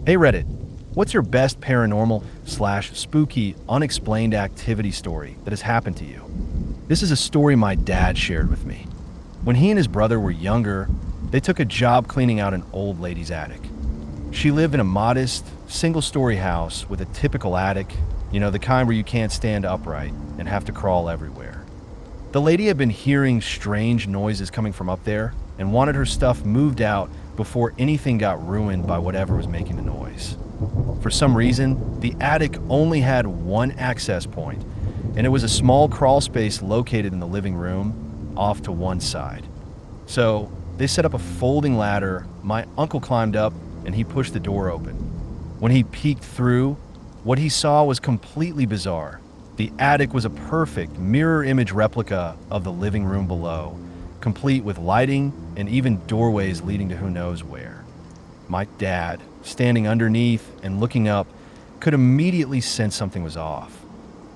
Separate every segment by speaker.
Speaker 1: Hey Reddit, what's your best paranormal slash spooky unexplained activity story that has happened to you? This is a story my dad shared with me. When he and his brother were younger, they took a job cleaning out an old lady's attic. She lived in a modest, single-story house with a typical attic, the kind where you can't stand upright and have to crawl everywhere. The lady had been hearing strange noises coming from up there and wanted her stuff moved out before anything got ruined by whatever was making the noise. For some reason, the attic only had one access point, and it was a small crawl space located in the living room off to one side. So they set up a folding ladder. My uncle climbed up and he pushed the door open. When he peeked through, what he saw was completely bizarre. The attic was a perfect mirror image replica of the living room below, complete with lighting and even doorways leading to who knows where. My dad, standing underneath and looking up, could immediately sense something was off.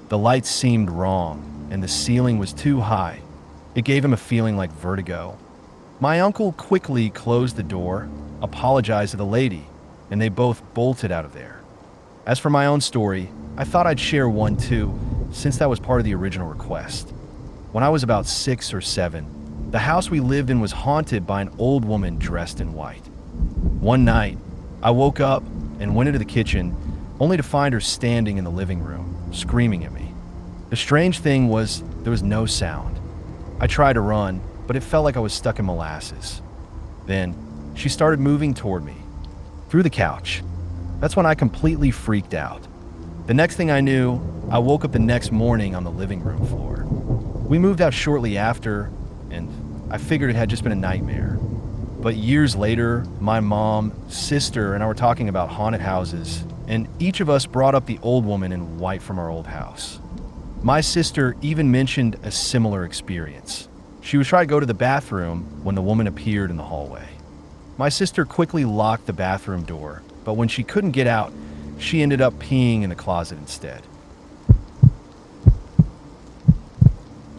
Speaker 1: The lights seemed wrong, and the ceiling was too high. It gave him a feeling like vertigo. My uncle quickly closed the door, apologized to the lady, and they both bolted out of there. As for my own story, I thought I'd share one too, since that was part of the original request. When I was about 6 or 7, the house we lived in was haunted by an old woman dressed in white. One night, I woke up and went into the kitchen, only to find her standing in the living room, screaming at me. The strange thing was, there was no sound. I tried to run, but it felt like I was stuck in molasses. Then, she started moving toward me, through the couch. That's when I completely freaked out. The next thing I knew, I woke up the next morning on the living room floor. We moved out shortly after, and I figured it had just been a nightmare. But years later, my mom, sister, and I were talking about haunted houses, and each of us brought up the old woman in white from our old house. My sister even mentioned a similar experience. She was trying to go to the bathroom when the woman appeared in the hallway. My sister quickly locked the bathroom door, but when she couldn't get out, she ended up peeing in the closet instead.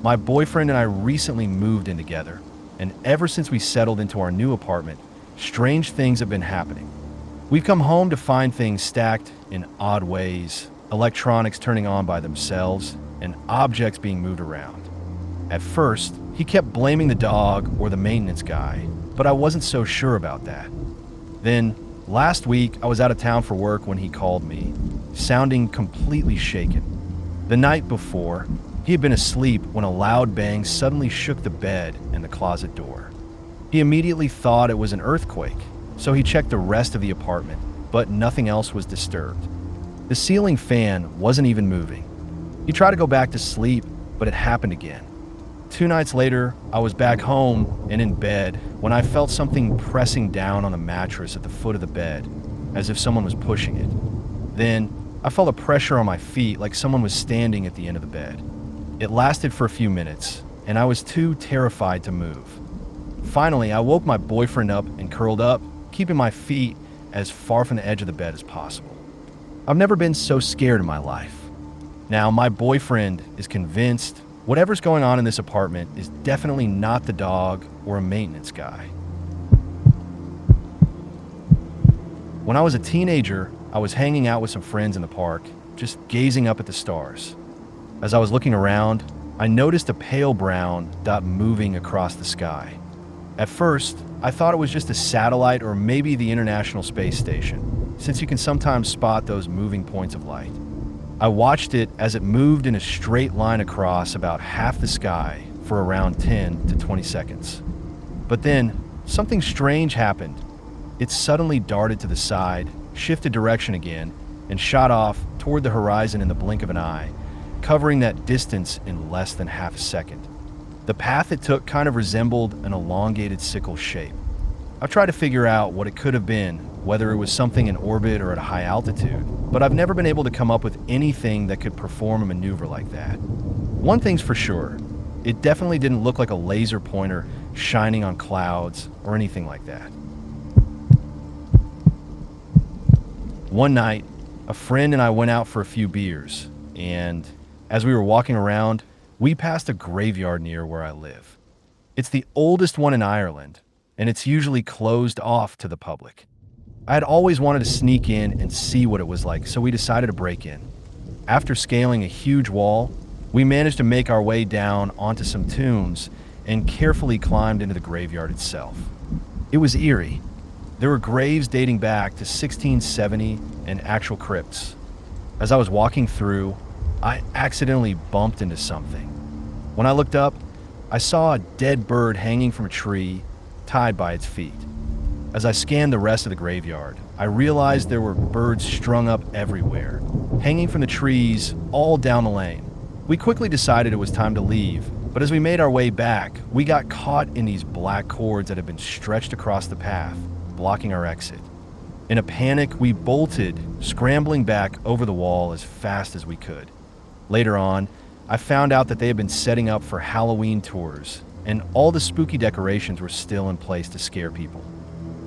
Speaker 1: My boyfriend and I recently moved in together, and ever since we settled into our new apartment, strange things have been happening. We've come home to find things stacked in odd ways, electronics turning on by themselves, and objects being moved around. At first, he kept blaming the dog or the maintenance guy, but I wasn't so sure about that. Then, last week, I was out of town for work when he called me, sounding completely shaken. The night before, he had been asleep when a loud bang suddenly shook the bed and the closet door. He immediately thought it was an earthquake, so he checked the rest of the apartment, but nothing else was disturbed. The ceiling fan wasn't even moving. He tried to go back to sleep, but it happened again. 2 nights later, I was back home and in bed when I felt something pressing down on the mattress at the foot of the bed, as if someone was pushing it. Then, I felt a pressure on my feet like someone was standing at the end of the bed. It lasted for a few minutes, and I was too terrified to move. Finally, I woke my boyfriend up and curled up, keeping my feet as far from the edge of the bed as possible. I've never been so scared in my life. Now, my boyfriend is convinced whatever's going on in this apartment is definitely not the dog or a maintenance guy. When I was a teenager, I was hanging out with some friends in the park, just gazing up at the stars. As I was looking around, I noticed a pale brown dot moving across the sky. At first, I thought it was just a satellite or maybe the International Space Station, since you can sometimes spot those moving points of light. I watched it as it moved in a straight line across about half the sky for around 10 to 20 seconds. But then, something strange happened. It suddenly darted to the side, shifted direction again, and shot off toward the horizon in the blink of an eye, covering that distance in less than half a second. The path it took kind of resembled an elongated sickle shape. I've tried to figure out what it could have been, whether it was something in orbit or at a high altitude, but I've never been able to come up with anything that could perform a maneuver like that. One thing's for sure, it definitely didn't look like a laser pointer shining on clouds or anything like that. One night, a friend and I went out for a few beers, and as we were walking around, we passed a graveyard near where I live. It's the oldest one in Ireland, and it's usually closed off to the public. I had always wanted to sneak in and see what it was like, so we decided to break in. After scaling a huge wall, we managed to make our way down onto some tombs and carefully climbed into the graveyard itself. It was eerie. There were graves dating back to 1670 and actual crypts. As I was walking through, I accidentally bumped into something. When I looked up, I saw a dead bird hanging from a tree, tied by its feet. As I scanned the rest of the graveyard, I realized there were birds strung up everywhere, hanging from the trees all down the lane. We quickly decided it was time to leave, but as we made our way back, we got caught in these black cords that had been stretched across the path, blocking our exit. In a panic, we bolted, scrambling back over the wall as fast as we could. Later on, I found out that they had been setting up for Halloween tours, and all the spooky decorations were still in place to scare people.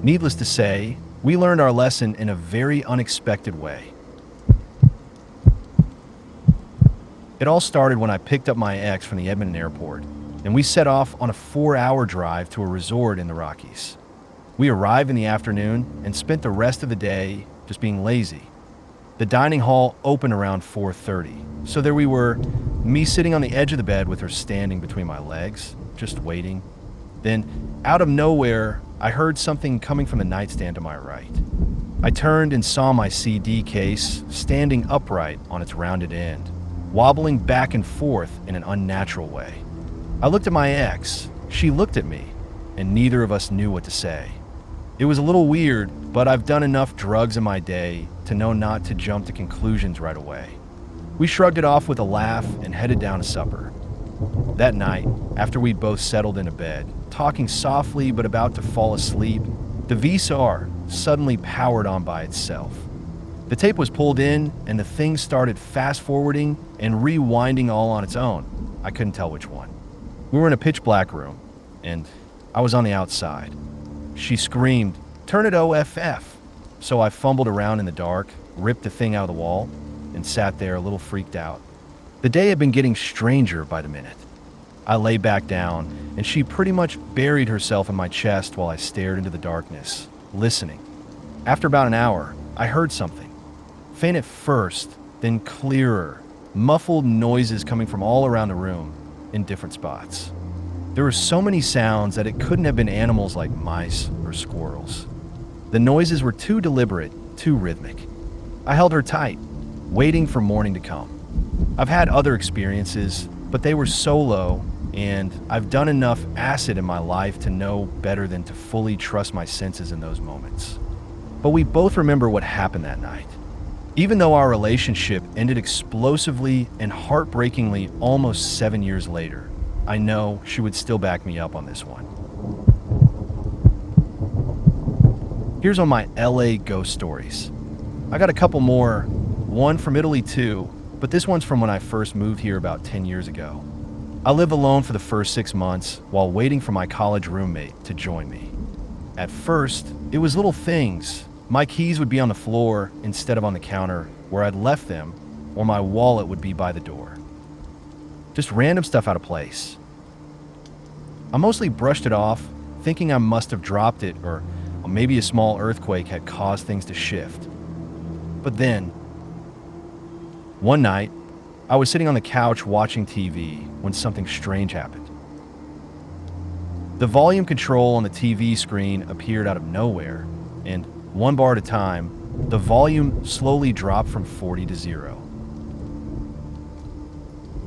Speaker 1: Needless to say, we learned our lesson in a very unexpected way. It all started when I picked up my ex from the Edmonton airport, and we set off on a 4-hour drive to a resort in the Rockies. We arrived in the afternoon and spent the rest of the day just being lazy. The dining hall opened around 4:30, so there we were, me sitting on the edge of the bed with her standing between my legs, just waiting. Then, out of nowhere, I heard something coming from the nightstand to my right. I turned and saw my CD case standing upright on its rounded end, wobbling back and forth in an unnatural way. I looked at my ex, she looked at me, and neither of us knew what to say. It was a little weird, but I've done enough drugs in my day to know not to jump to conclusions right away. We shrugged it off with a laugh and headed down to supper. That night, after we'd both settled into bed, talking softly but about to fall asleep, the VCR suddenly powered on by itself. The tape was pulled in, and the thing started fast-forwarding and rewinding all on its own. I couldn't tell which one. We were in a pitch-black room, and I was on the outside. She screamed, "Turn it OFF!" So I fumbled around in the dark, ripped the thing out of the wall, and sat there a little freaked out. The day had been getting stranger by the minute. I lay back down, and she pretty much buried herself in my chest while I stared into the darkness, listening. After about an hour, I heard something. Faint at first, then clearer, muffled noises coming from all around the room, in different spots. There were so many sounds that it couldn't have been animals like mice or squirrels. The noises were too deliberate, too rhythmic. I held her tight, waiting for morning to come. I've had other experiences, but they were solo, and I've done enough acid in my life to know better than to fully trust my senses in those moments. But we both remember what happened that night. Even though our relationship ended explosively and heartbreakingly almost 7 years later, I know she would still back me up on this one. Here's on my LA ghost stories. I got a couple more, one from Italy too, but this one's from when I first moved here about 10 years ago. I lived alone for the first 6 months while waiting for my college roommate to join me. At first, it was little things. My keys would be on the floor instead of on the counter where I'd left them, or my wallet would be by the door. Just random stuff out of place. I mostly brushed it off, thinking I must have dropped it or maybe a small earthquake had caused things to shift. But then, one night, I was sitting on the couch watching TV when something strange happened. The volume control on the TV screen appeared out of nowhere, and one bar at a time, the volume slowly dropped from 40 to 0.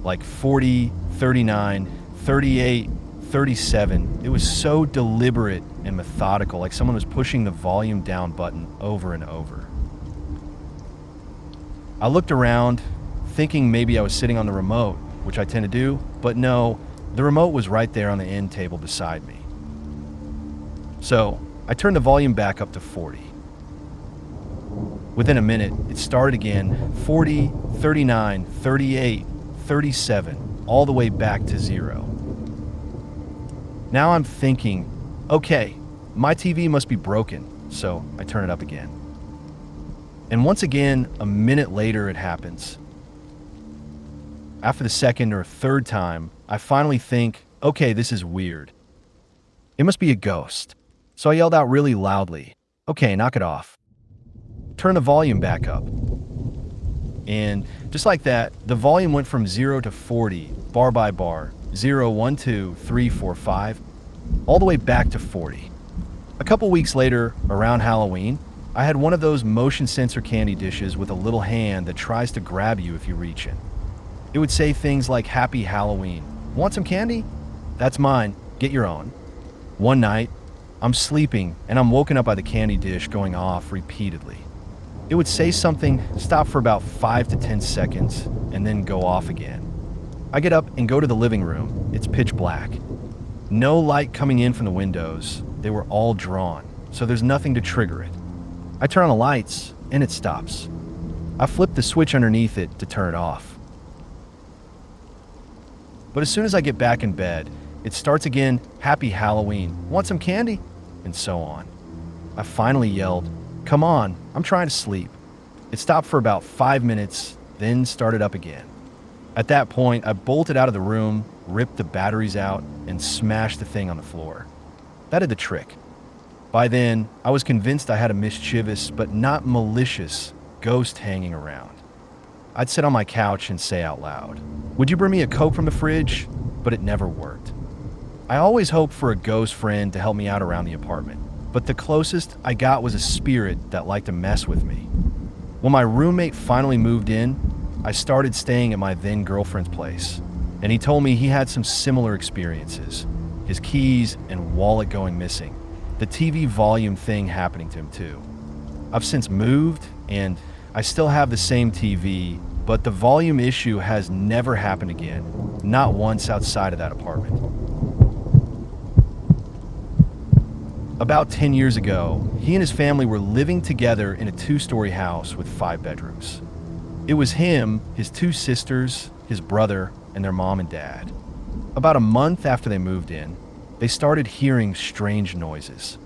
Speaker 1: Like 40, 39, 38, 37. It was so deliberate and methodical, like someone was pushing the volume down button over and over. I looked around, thinking maybe I was sitting on the remote, which I tend to do, but no, the remote was right there on the end table beside me. So I turned the volume back up to 40. Within a minute, it started again, 40, 39, 38, 37, all the way back to 0. Now I'm thinking, okay, my TV must be broken, so I turn it up again. And once again, a minute later, it happens. After the second or third time, I finally think, okay, this is weird. It must be a ghost. So I yelled out really loudly, okay, knock it off. Turn the volume back up. And just like that, the volume went from 0 to 40, bar by bar, 0, 1, 2, 3, 4, 5, all the way back to 40. A couple weeks later, around Halloween, I had one of those motion sensor candy dishes with a little hand that tries to grab you if you reach in. It would say things like, "Happy Halloween. Want some candy? That's mine. Get your own." One night, I'm sleeping and I'm woken up by the candy dish going off repeatedly. It would say something, stop for about 5 to 10 seconds, and then go off again. I get up and go to the living room. It's pitch black. No light coming in from the windows. They were all drawn, so there's nothing to trigger it. I turn on the lights, and it stops. I flip the switch underneath it to turn it off. But as soon as I get back in bed, it starts again, "Happy Halloween. Want some candy?" And so on. I finally yelled, "Come on, I'm trying to sleep." It stopped for about 5 minutes, then started up again. At that point, I bolted out of the room, ripped the batteries out, and smashed the thing on the floor. That did the trick. By then, I was convinced I had a mischievous, but not malicious, ghost hanging around. I'd sit on my couch and say out loud, "Would you bring me a Coke from the fridge?" But it never worked. I always hoped for a ghost friend to help me out around the apartment, but the closest I got was a spirit that liked to mess with me. When my roommate finally moved in, I started staying at my then girlfriend's place, and he told me he had some similar experiences. His keys and wallet going missing. The TV volume thing happening to him too. I've since moved, and I still have the same TV, but the volume issue has never happened again, not once outside of that apartment. About 10 years ago, he and his family were living together in a 2-story house with 5 bedrooms. It was him, his 2 sisters, his brother, and their mom and dad. About a month after they moved in, they started hearing strange noises.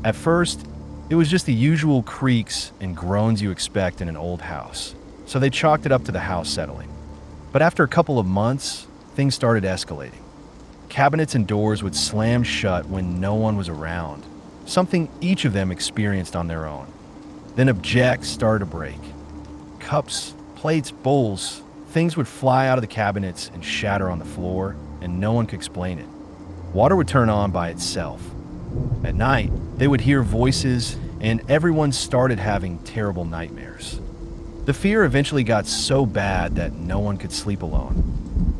Speaker 1: At first, it was just the usual creaks and groans you expect in an old house, so they chalked it up to the house settling. But after a couple of months, things started escalating. Cabinets and doors would slam shut when no one was around, something each of them experienced on their own. Then objects started to break. Cups, plates, bowls, things would fly out of the cabinets and shatter on the floor, and no one could explain it. Water would turn on by itself. At night, they would hear voices, and everyone started having terrible nightmares. The fear eventually got so bad that no one could sleep alone.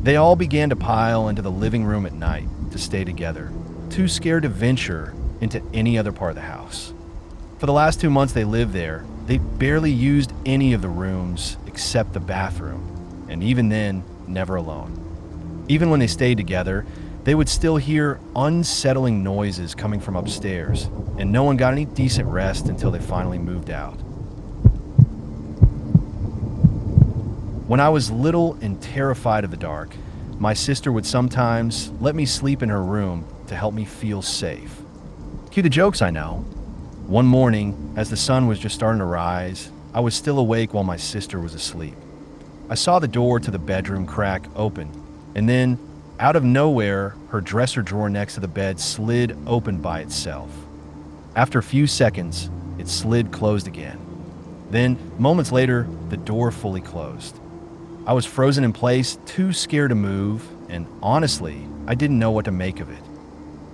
Speaker 1: They all began to pile into the living room at night to stay together, too scared to venture into any other part of the house. For the last 2 months they lived there, they barely used any of the rooms except the bathroom, and even then, never alone. Even when they stayed together, they would still hear unsettling noises coming from upstairs, and no one got any decent rest until they finally moved out. When I was little and terrified of the dark, my sister would sometimes let me sleep in her room to help me feel safe. Cue the jokes, I know. One morning, as the sun was just starting to rise, I was still awake while my sister was asleep. I saw the door to the bedroom crack open, and then, out of nowhere, her dresser drawer next to the bed slid open by itself. After a few seconds, it slid closed again. Then, moments later, the door fully closed. I was frozen in place, too scared to move, and honestly, I didn't know what to make of it.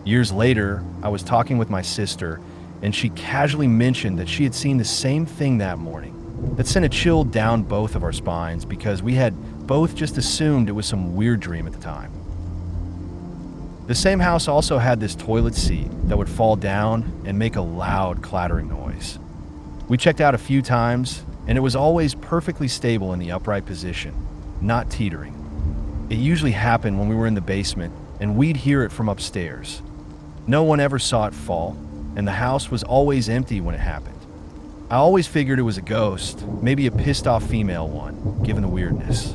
Speaker 1: Years later, I was talking with my sister, and she casually mentioned that she had seen the same thing that morning. That sent a chill down both of our spines because we had both just assumed it was some weird dream at the time. The same house also had this toilet seat that would fall down and make a loud clattering noise. We checked out a few times, and it was always perfectly stable in the upright position, not teetering. It usually happened when we were in the basement, and we'd hear it from upstairs. No one ever saw it fall, and the house was always empty when it happened. I always figured it was a ghost, maybe a pissed-off female one, given the weirdness.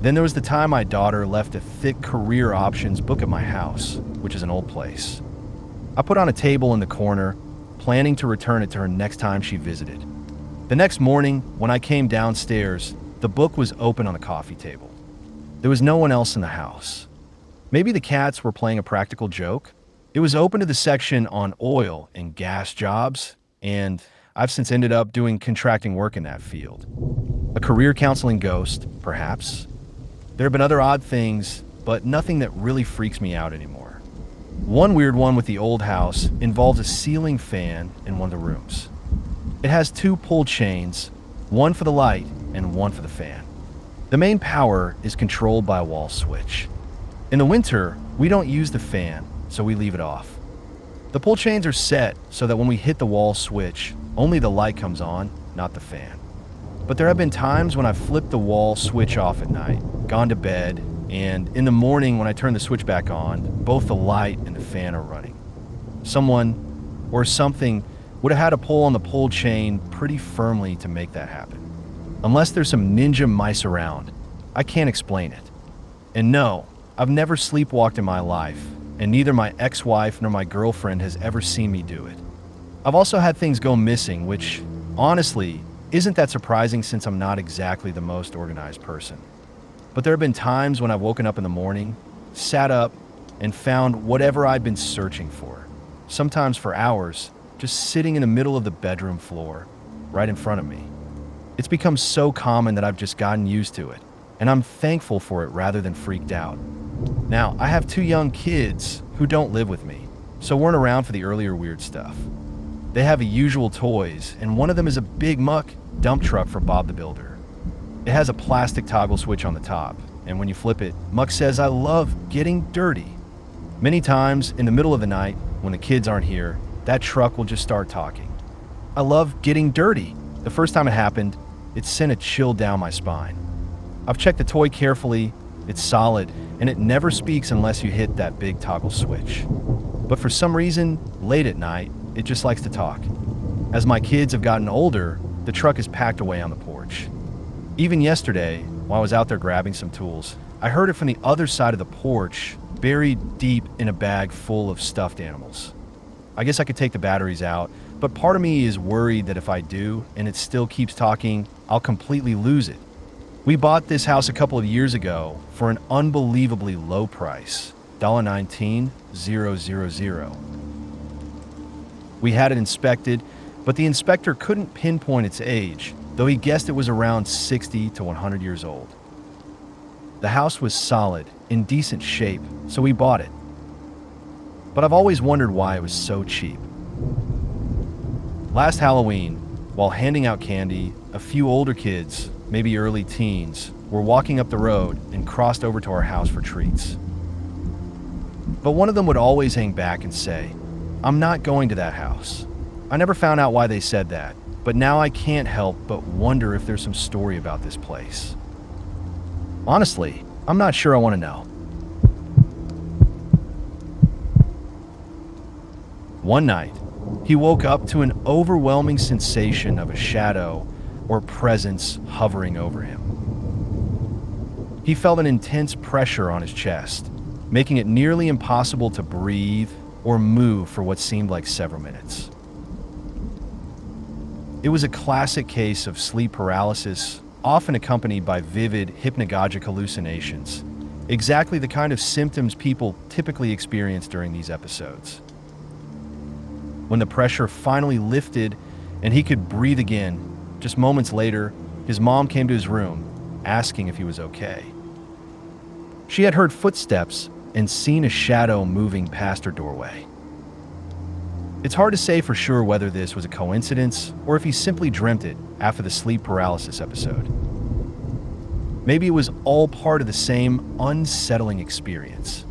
Speaker 1: Then there was the time my daughter left a thick career options book at my house, which is an old place. I put on a table in the corner, planning to return it to her next time she visited. The next morning, when I came downstairs, the book was open on the coffee table. There was no one else in the house. Maybe the cats were playing a practical joke? It was open to the section on oil and gas jobs, and I've since ended up doing contracting work in that field. A career counseling ghost, perhaps. There have been other odd things, but nothing that really freaks me out anymore. One weird one with the old house involves a ceiling fan in one of the rooms. It has two pull chains, one for the light and one for the fan. The main power is controlled by a wall switch. In the winter, we don't use the fan, so we leave it off. The pull chains are set so that when we hit the wall switch, only the light comes on, not the fan. But there have been times when I've flipped the wall switch off at night, gone to bed, and in the morning when I turn the switch back on, both the light and the fan are running. Someone or something would have had to pull on the pull chain pretty firmly to make that happen. Unless there's some ninja mice around, I can't explain it. And no, I've never sleepwalked in my life, and neither my ex-wife nor my girlfriend has ever seen me do it. I've also had things go missing, which, honestly, isn't that surprising since I'm not exactly the most organized person. But there have been times when I've woken up in the morning, sat up, and found whatever I'd been searching for, sometimes for hours, just sitting in the middle of the bedroom floor, right in front of me. It's become so common that I've just gotten used to it, and I'm thankful for it rather than freaked out. Now, I have two young kids who don't live with me, so weren't around for the earlier weird stuff. They have the usual toys, and one of them is a big muck dump truck for Bob the Builder. It has a plastic toggle switch on the top, and when you flip it, Muck says, "I love getting dirty." Many times, in the middle of the night, when the kids aren't here, that truck will just start talking. I love getting dirty. The first time it happened, it sent a chill down my spine. I've checked the toy carefully, it's solid, and it never speaks unless you hit that big toggle switch. But for some reason, late at night, it just likes to talk. As my kids have gotten older, the truck is packed away on the porch. Even yesterday, while I was out there grabbing some tools, I heard it from the other side of the porch, buried deep in a bag full of stuffed animals. I guess I could take the batteries out, but part of me is worried that if I do, and it still keeps talking, I'll completely lose it. We bought this house a couple of years ago for an unbelievably low price, $19,000. We had it inspected, but the inspector couldn't pinpoint its age, though he guessed it was around 60 to 100 years old. The house was solid, in decent shape, so we bought it. But I've always wondered why it was so cheap. Last Halloween, while handing out candy, a few older kids, maybe early teens, were walking up the road and crossed over to our house for treats. But one of them would always hang back and say, "I'm not going to that house." I never found out why they said that, but now I can't help but wonder if there's some story about this place. Honestly, I'm not sure I want to know. One night, he woke up to an overwhelming sensation of a shadow or presence hovering over him. He felt an intense pressure on his chest, making it nearly impossible to breathe or move for what seemed like several minutes. It was a classic case of sleep paralysis, often accompanied by vivid hypnagogic hallucinations, exactly the kind of symptoms people typically experience during these episodes. When the pressure finally lifted and he could breathe again, just moments later, his mom came to his room, asking if he was okay. She had heard footsteps and seen a shadow moving past her doorway. It's hard to say for sure whether this was a coincidence or if he simply dreamt it after the sleep paralysis episode. Maybe it was all part of the same unsettling experience.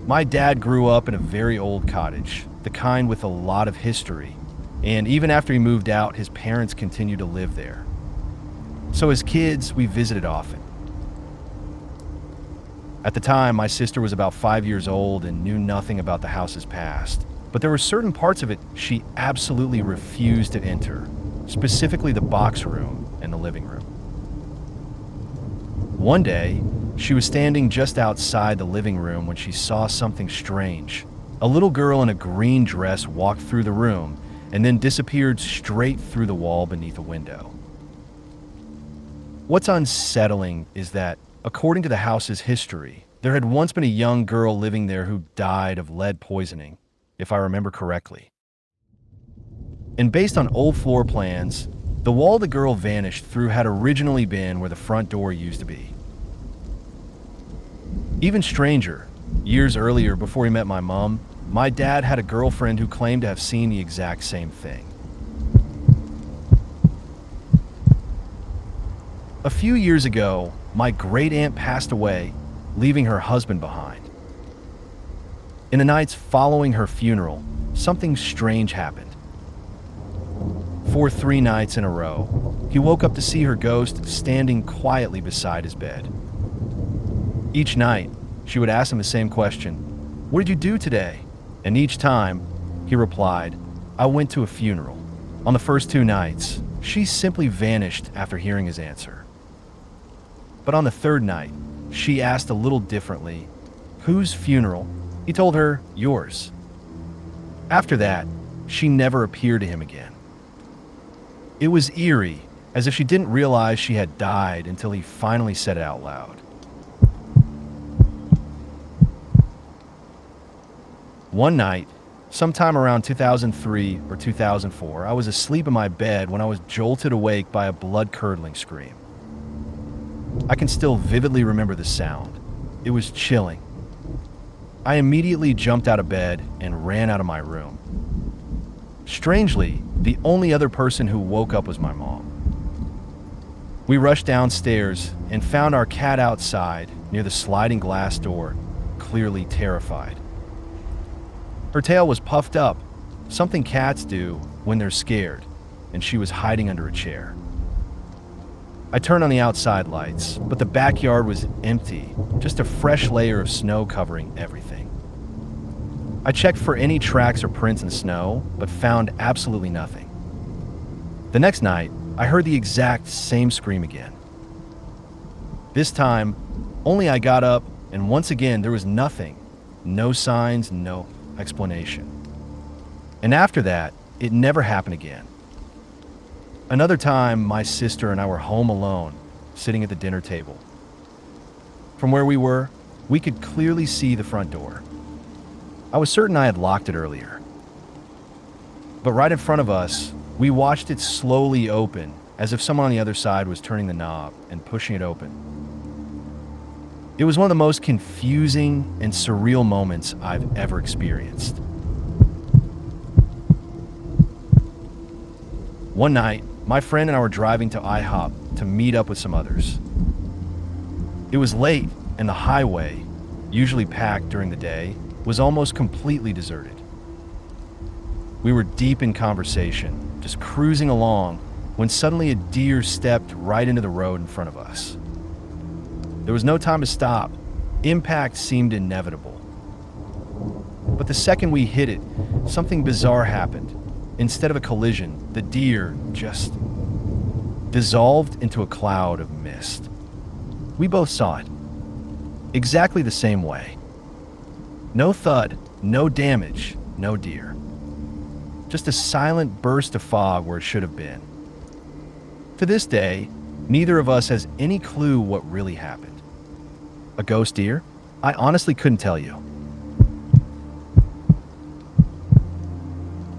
Speaker 1: My dad grew up in a very old cottage, the kind with a lot of history, and even after he moved out, his parents continued to live there. So as kids, we visited often. At the time, my sister was about 5 years old and knew nothing about the house's past, but there were certain parts of it she absolutely refused to enter, specifically the box room and the living room. One day, she was standing just outside the living room when she saw something strange. A little girl in a green dress walked through the room and then disappeared straight through the wall beneath a window. What's unsettling is that, according to the house's history, there had once been a young girl living there who died of lead poisoning, if I remember correctly. And based on old floor plans, the wall the girl vanished through had originally been where the front door used to be. Even stranger, years earlier before he met my mom, my dad had a girlfriend who claimed to have seen the exact same thing. A few years ago, my great aunt passed away, leaving her husband behind. In the nights following her funeral, something strange happened. For 3 nights in a row, he woke up to see her ghost standing quietly beside his bed. Each night, she would ask him the same question, "What did you do today?" And each time, he replied, "I went to a funeral." On the first 2 nights, she simply vanished after hearing his answer. But on the 3rd night, she asked a little differently, "Whose funeral?" He told her, "Yours." After that, she never appeared to him again. It was eerie, as if she didn't realize she had died until he finally said it out loud. One night, sometime around 2003 or 2004, I was asleep in my bed when I was jolted awake by a blood-curdling scream. I can still vividly remember the sound. It was chilling. I immediately jumped out of bed and ran out of my room. Strangely, the only other person who woke up was my mom. We rushed downstairs and found our cat outside near the sliding glass door, clearly terrified. Her tail was puffed up, something cats do when they're scared, and she was hiding under a chair. I turned on the outside lights, but the backyard was empty, just a fresh layer of snow covering everything. I checked for any tracks or prints in the snow, but found absolutely nothing. The next night, I heard the exact same scream again. This time, only I got up, and once again there was nothing. No signs, no explanation. And after that, it never happened again. Another time, my sister and I were home alone, sitting at the dinner table. From where we were, we could clearly see the front door. I was certain I had locked it earlier. But right in front of us, we watched it slowly open, as if someone on the other side was turning the knob and pushing it open. It was one of the most confusing and surreal moments I've ever experienced. One night, my friend and I were driving to IHOP to meet up with some others. It was late, and the highway, usually packed during the day, was almost completely deserted. We were deep in conversation, just cruising along, when suddenly a deer stepped right into the road in front of us. There was no time to stop. Impact seemed inevitable. But the second we hit it, something bizarre happened. Instead of a collision, the deer just dissolved into a cloud of mist. We both saw it. Exactly the same way. No thud, no damage, no deer. Just a silent burst of fog where it should have been. To this day, neither of us has any clue what really happened. A ghost deer? I honestly couldn't tell you.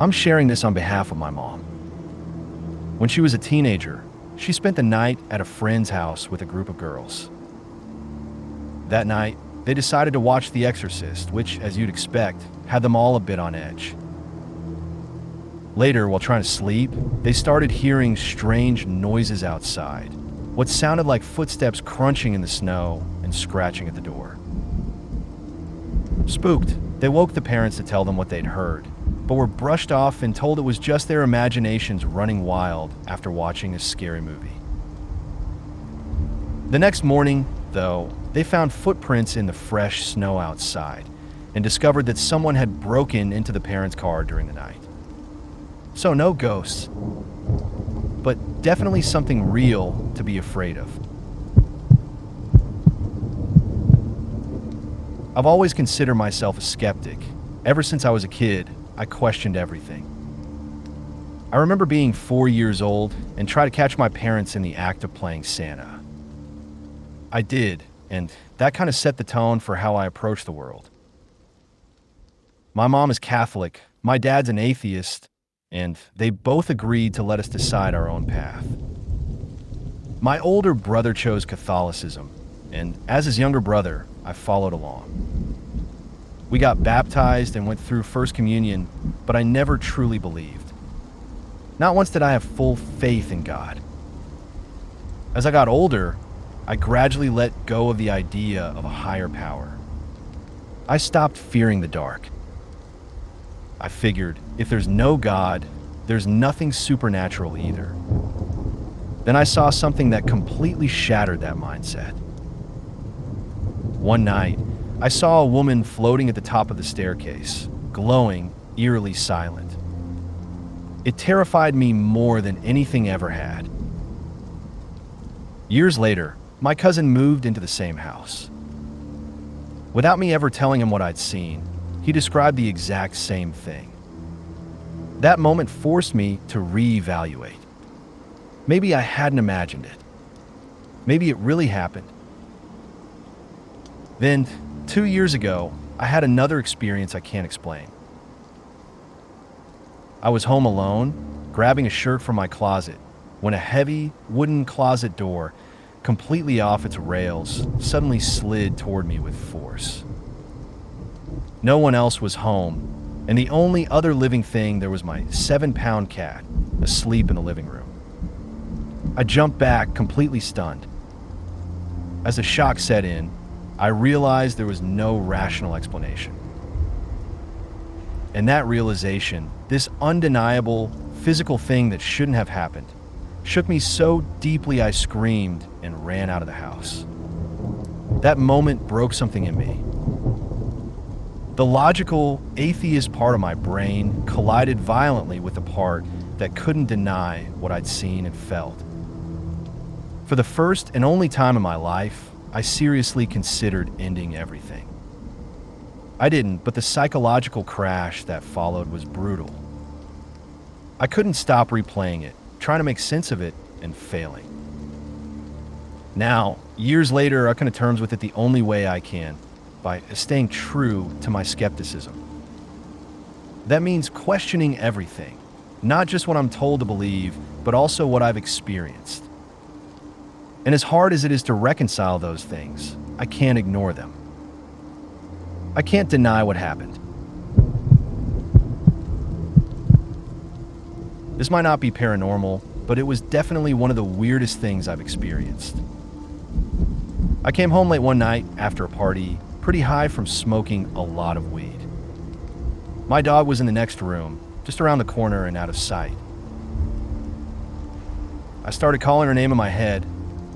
Speaker 1: I'm sharing this on behalf of my mom. When she was a teenager, she spent the night at a friend's house with a group of girls. That night, they decided to watch The Exorcist, which, as you'd expect, had them all a bit on edge. Later, while trying to sleep, they started hearing strange noises outside, what sounded like footsteps crunching in the snow and scratching at the door. Spooked, they woke the parents to tell them what they'd heard, but were brushed off and told it was just their imaginations running wild after watching a scary movie. The next morning, though, they found footprints in the fresh snow outside and discovered that someone had broken into the parents' car during the night. So no ghosts, but definitely something real to be afraid of. I've always considered myself a skeptic. Ever since I was a kid, I questioned everything. I remember being 4 years old and trying to catch my parents in the act of playing Santa. I did, and that kind of set the tone for how I approached the world. My mom is Catholic, my dad's an atheist, and they both agreed to let us decide our own path. My older brother chose Catholicism, and as his younger brother, I followed along. We got baptized and went through First Communion, but I never truly believed. Not once did I have full faith in God. As I got older, I gradually let go of the idea of a higher power. I stopped fearing the dark. I figured, if there's no God, there's nothing supernatural either. Then I saw something that completely shattered that mindset. One night, I saw a woman floating at the top of the staircase, glowing, eerily silent. It terrified me more than anything ever had. Years later, my cousin moved into the same house. Without me ever telling him what I'd seen, he described the exact same thing. That moment forced me to reevaluate. Maybe I hadn't imagined it. Maybe it really happened. Then, 2 years ago, I had another experience I can't explain. I was home alone, grabbing a shirt from my closet, when a heavy, wooden closet door, completely off its rails, suddenly slid toward me with force. No one else was home, and the only other living thing there was my 7-pound cat, asleep in the living room. I jumped back, completely stunned. As the shock set in, I realized there was no rational explanation. And that realization, this undeniable, physical thing that shouldn't have happened, shook me so deeply I screamed and ran out of the house. That moment broke something in me. The logical, atheist part of my brain collided violently with the part that couldn't deny what I'd seen and felt. For the first and only time in my life, I seriously considered ending everything. I didn't, but the psychological crash that followed was brutal. I couldn't stop replaying it, trying to make sense of it, and failing. Now, years later, I come to terms with it the only way I can, by staying true to my skepticism. That means questioning everything, not just what I'm told to believe, but also what I've experienced. And as hard as it is to reconcile those things, I can't ignore them. I can't deny what happened. This might not be paranormal, but it was definitely one of the weirdest things I've experienced. I came home late one night after a party, pretty high from smoking a lot of weed. My dog was in the next room, just around the corner and out of sight. I started calling her name in my head,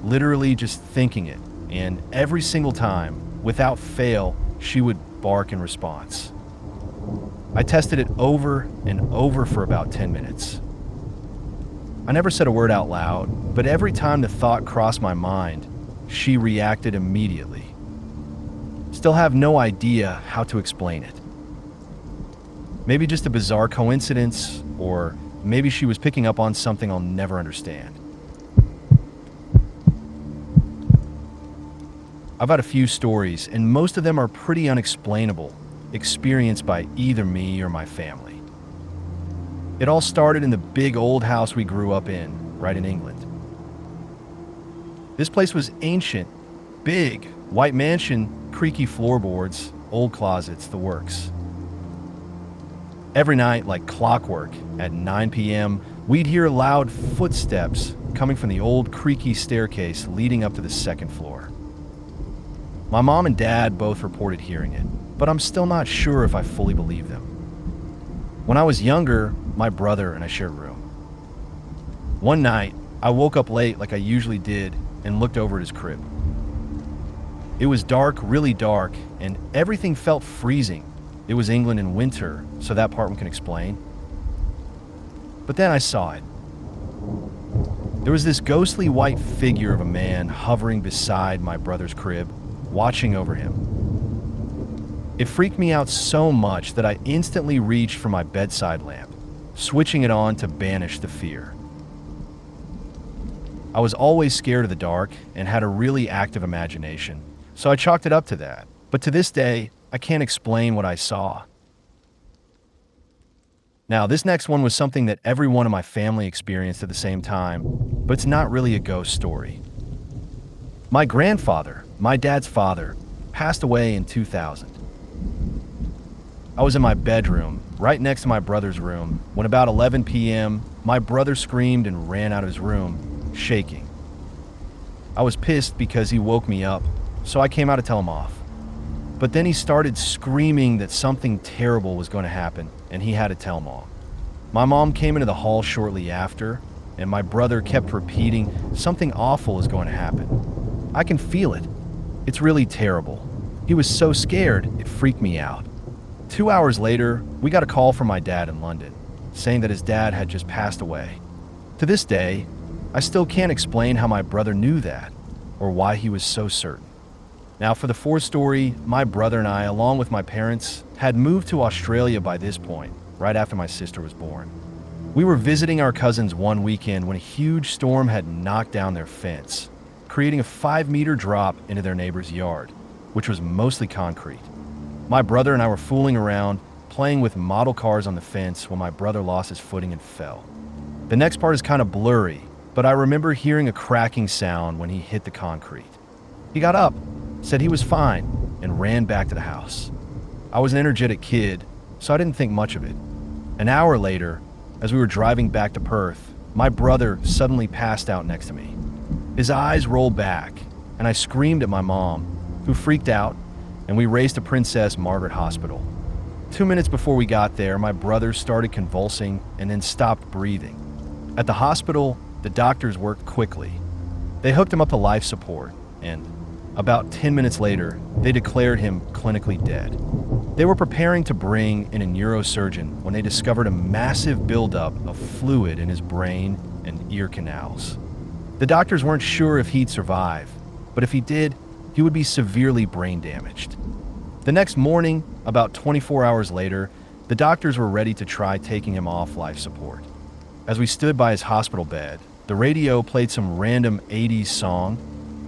Speaker 1: literally just thinking it, and every single time, without fail, she would bark in response. I tested it over and over for about 10 minutes. I never said a word out loud, but every time the thought crossed my mind, she reacted immediately. Still have no idea how to explain it. Maybe just a bizarre coincidence, or maybe she was picking up on something I'll never understand. I've had a few stories, and most of them are pretty unexplainable, experienced by either me or my family. It all started in the big old house we grew up in, right in England. This place was ancient, big, white mansion, creaky floorboards, old closets, the works. Every night, like clockwork, at 9 p.m., we'd hear loud footsteps coming from the old creaky staircase leading up to the second floor. My mom and dad both reported hearing it, but I'm still not sure if I fully believe them. When I was younger, my brother and I shared a room. One night, I woke up late like I usually did and looked over at his crib. It was dark, really dark, and everything felt freezing. It was England in winter, so that part one can explain. But then I saw it. There was this ghostly white figure of a man hovering beside my brother's crib, watching over him. It freaked me out so much that I instantly reached for my bedside lamp, switching it on to banish the fear. I was always scared of the dark and had a really active imagination, so I chalked it up to that. But to this day, I can't explain what I saw. Now, this next one was something that everyone in my family experienced at the same time, but it's not really a ghost story. My grandfather, my dad's father, passed away in 2000. I was in my bedroom, right next to my brother's room, when about 11 p.m., my brother screamed and ran out of his room, shaking. I was pissed because he woke me up, so I came out to tell him off. But then he started screaming that something terrible was going to happen, and he had to tell Mom. My mom came into the hall shortly after, and my brother kept repeating, something awful is going to happen. I can feel it. It's really terrible. He was so scared, it freaked me out. 2 hours later, we got a call from my dad in London, saying that his dad had just passed away. To this day, I still can't explain how my brother knew that, or why he was so certain. Now, for the fourth story, my brother and I, along with my parents, had moved to Australia by this point, right after my sister was born. We were visiting our cousins one weekend when a huge storm had knocked down their fence, creating a 5-meter drop into their neighbor's yard, which was mostly concrete. My brother and I were fooling around, playing with model cars on the fence when my brother lost his footing and fell. The next part is kind of blurry, but I remember hearing a cracking sound when he hit the concrete. He got up, said he was fine, and ran back to the house. I was an energetic kid, so I didn't think much of it. An hour later, as we were driving back to Perth, my brother suddenly passed out next to me. His eyes rolled back, and I screamed at my mom, who freaked out, and we raced to Princess Margaret Hospital. 2 minutes before we got there, my brother started convulsing and then stopped breathing. At the hospital, the doctors worked quickly. They hooked him up to life support, and about 10 minutes later, they declared him clinically dead. They were preparing to bring in a neurosurgeon when they discovered a massive buildup of fluid in his brain and ear canals. The doctors weren't sure if he'd survive, but if he did, he would be severely brain damaged. The next morning, about 24 hours later, the doctors were ready to try taking him off life support. As we stood by his hospital bed, the radio played some random 80s song,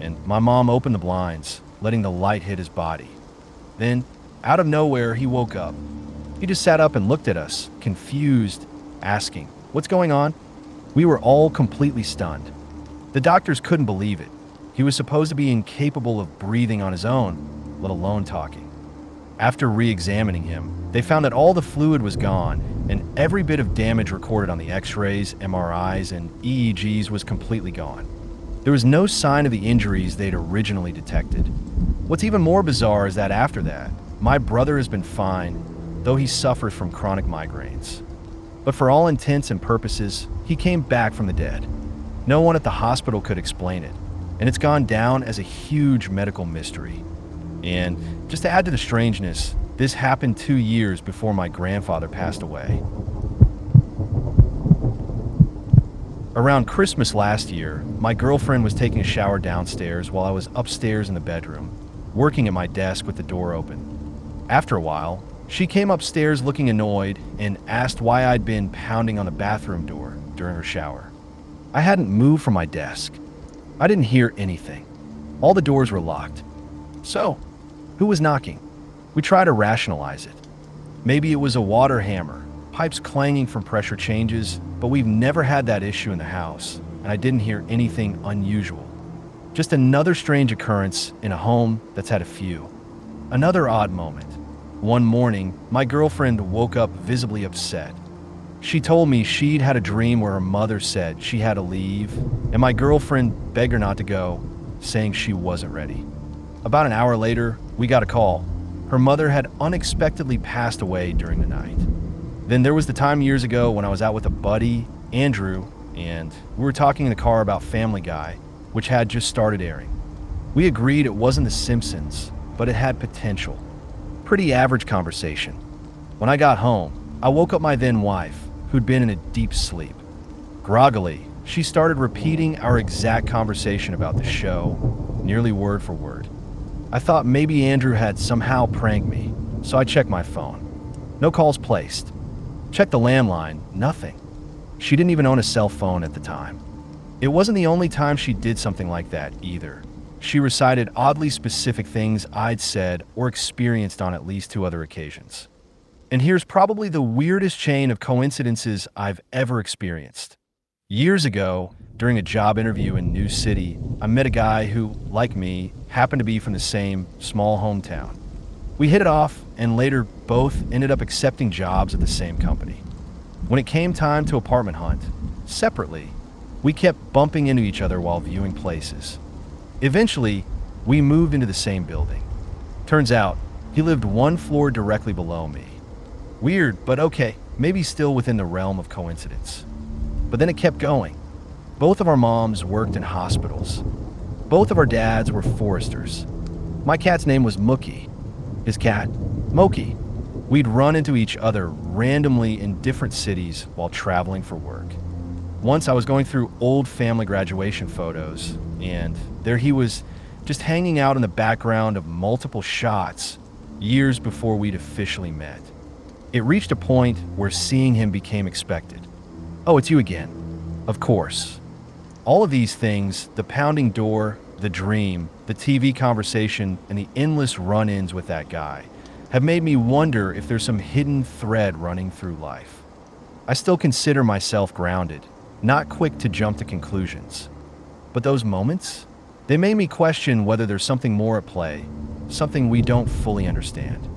Speaker 1: and my mom opened the blinds, letting the light hit his body. Then, out of nowhere, he woke up. He just sat up and looked at us, confused, asking, "What's going on?" We were all completely stunned. The doctors couldn't believe it. He was supposed to be incapable of breathing on his own, let alone talking. After re-examining him, they found that all the fluid was gone, and every bit of damage recorded on the x-rays, MRIs, and EEGs was completely gone. There was no sign of the injuries they'd originally detected. What's even more bizarre is that after that, my brother has been fine, though he suffers from chronic migraines. But for all intents and purposes, he came back from the dead. No one at the hospital could explain it, and it's gone down as a huge medical mystery. And just to add to the strangeness, this happened 2 years before my grandfather passed away. Around Christmas last year, my girlfriend was taking a shower downstairs while I was upstairs in the bedroom, working at my desk with the door open. After a while, she came upstairs looking annoyed and asked why I'd been pounding on the bathroom door during her shower. I hadn't moved from my desk. I didn't hear anything. All the doors were locked. So, who was knocking? We tried to rationalize it. Maybe it was a water hammer, pipes clanging from pressure changes, but we've never had that issue in the house, and I didn't hear anything unusual. Just another strange occurrence in a home that's had a few. Another odd moment. One morning, my girlfriend woke up visibly upset. She told me she'd had a dream where her mother said she had to leave, and my girlfriend begged her not to go, saying she wasn't ready. About an hour later, we got a call. Her mother had unexpectedly passed away during the night. Then there was the time years ago when I was out with a buddy, Andrew, and we were talking in the car about Family Guy, which had just started airing. We agreed it wasn't The Simpsons, but it had potential. Pretty average conversation. When I got home, I woke up my then wife, who'd been in a deep sleep. Groggily, she started repeating our exact conversation about the show, nearly word for word. I thought maybe Andrew had somehow pranked me, so I checked my phone. No calls placed. Checked the landline, nothing. She didn't even own a cell phone at the time. It wasn't the only time she did something like that either. She recited oddly specific things I'd said or experienced on at least 2 other occasions. And here's probably the weirdest chain of coincidences I've ever experienced. Years ago, during a job interview in New City, I met a guy who, like me, happened to be from the same small hometown. We hit it off and later both ended up accepting jobs at the same company. When it came time to apartment hunt, separately, we kept bumping into each other while viewing places. Eventually, we moved into the same building. Turns out, he lived one floor directly below me. Weird, but okay, maybe still within the realm of coincidence. But then it kept going. Both of our moms worked in hospitals. Both of our dads were foresters. My cat's name was Mookie. His cat, Moki. We'd run into each other randomly in different cities while traveling for work. Once I was going through old family graduation photos, and there he was, just hanging out in the background of multiple shots years before we'd officially met. It reached a point where seeing him became expected. Oh, it's you again. Of course. All of these things, the pounding door, the dream, the TV conversation, and the endless run-ins with that guy, have made me wonder if there's some hidden thread running through life. I still consider myself grounded, not quick to jump to conclusions. But those moments, they made me question whether there's something more at play, something we don't fully understand.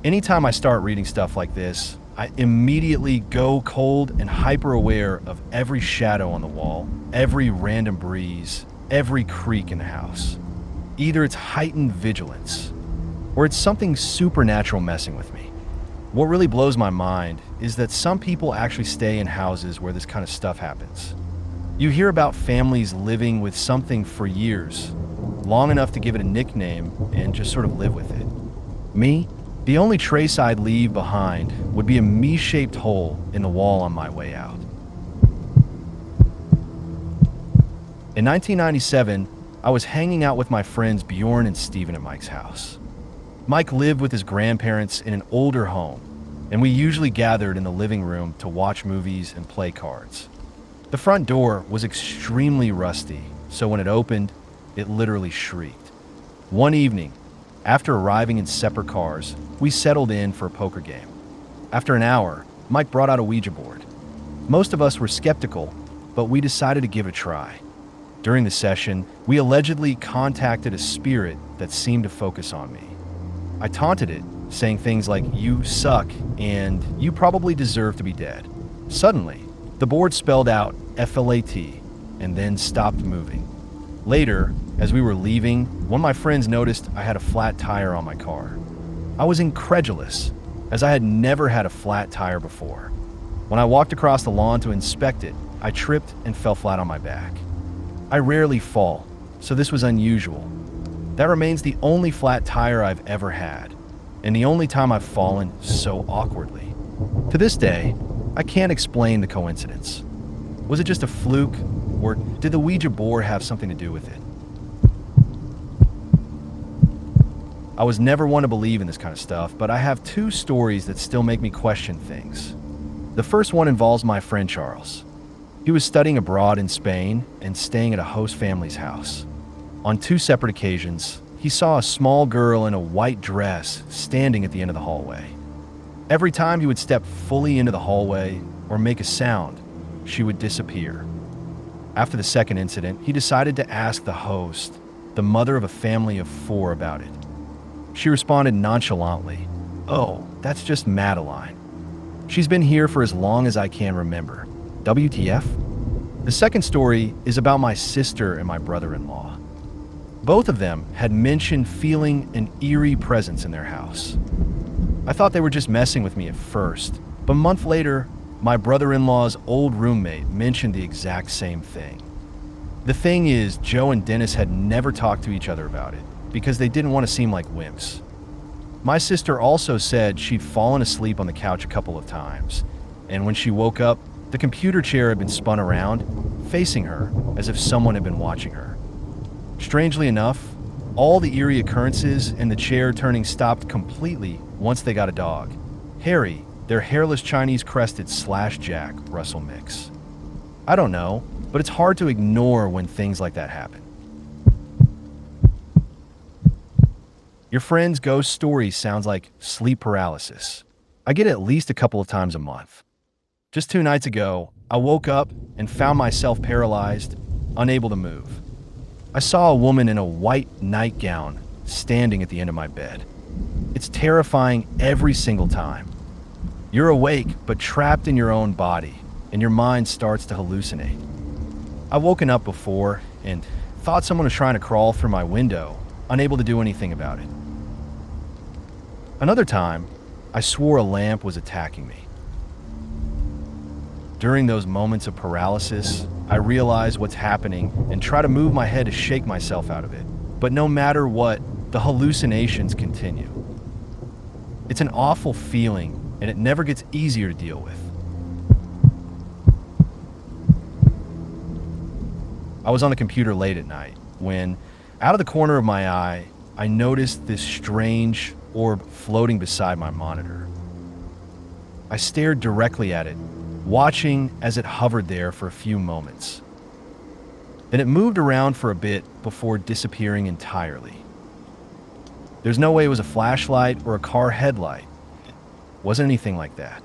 Speaker 1: Anytime I start reading stuff like this, I immediately go cold and hyper-aware of every shadow on the wall, every random breeze, every creak in the house. Either it's heightened vigilance, or it's something supernatural messing with me. What really blows my mind is that some people actually stay in houses where this kind of stuff happens. You hear about families living with something for years, long enough to give it a nickname and just sort of live with it. Me? The only trace I'd leave behind would be a me-shaped hole in the wall on my way out. In 1997, I was hanging out with my friends Bjorn and Steven at Mike's house. Mike lived with his grandparents in an older home, and we usually gathered in the living room to watch movies and play cards. The front door was extremely rusty, so when it opened, it literally shrieked. One evening, after arriving in separate cars, we settled in for a poker game. After an hour, Mike brought out a Ouija board. Most of us were skeptical, but we decided to give it a try. During the session, we allegedly contacted a spirit that seemed to focus on me. I taunted it, saying things like, "You suck," and "You probably deserve to be dead." Suddenly, the board spelled out FLAT and then stopped moving. Later, as we were leaving, one of my friends noticed I had a flat tire on my car. I was incredulous, as I had never had a flat tire before. When I walked across the lawn to inspect it, I tripped and fell flat on my back. I rarely fall, so this was unusual. That remains the only flat tire I've ever had, and the only time I've fallen so awkwardly. To this day, I can't explain the coincidence. Was it just a fluke, or did the Ouija board have something to do with it? I was never one to believe in this kind of stuff, but I have two stories that still make me question things. The first one involves my friend Charles. He was studying abroad in Spain and staying at a host family's house. On two separate occasions, he saw a small girl in a white dress standing at the end of the hallway. Every time he would step fully into the hallway or make a sound, she would disappear. After the second incident, he decided to ask the host, the mother of a family of 4, about it. She responded nonchalantly, "Oh, that's just Madeline. She's been here for as long as I can remember. WTF?" The second story is about my sister and my brother-in-law. Both of them had mentioned feeling an eerie presence in their house. I thought they were just messing with me at first, but a month later, my brother-in-law's old roommate mentioned the exact same thing. The thing is, Joe and Dennis had never talked to each other about it because they didn't want to seem like wimps. My sister also said she'd fallen asleep on the couch a couple of times, and when she woke up, the computer chair had been spun around, facing her as if someone had been watching her. Strangely enough, all the eerie occurrences and the chair turning stopped completely once they got a dog, Harry, their hairless Chinese crested /Jack Russell mix. I don't know, but it's hard to ignore when things like that happen. Your friend's ghost story sounds like sleep paralysis. I get it at least a couple of times a month. Just 2 nights ago, I woke up and found myself paralyzed, unable to move. I saw a woman in a white nightgown standing at the end of my bed. It's terrifying every single time. You're awake, but trapped in your own body, and your mind starts to hallucinate. I've woken up before and thought someone was trying to crawl through my window, unable to do anything about it. Another time, I swore a lamp was attacking me. During those moments of paralysis, I realize what's happening and try to move my head to shake myself out of it. But no matter what, the hallucinations continue. It's an awful feeling, and it never gets easier to deal with. I was on the computer late at night when, out of the corner of my eye, I noticed this strange orb floating beside my monitor. I stared directly at it, watching as it hovered there for a few moments. Then it moved around for a bit before disappearing entirely. There's no way it was a flashlight or a car headlight. It wasn't anything like that.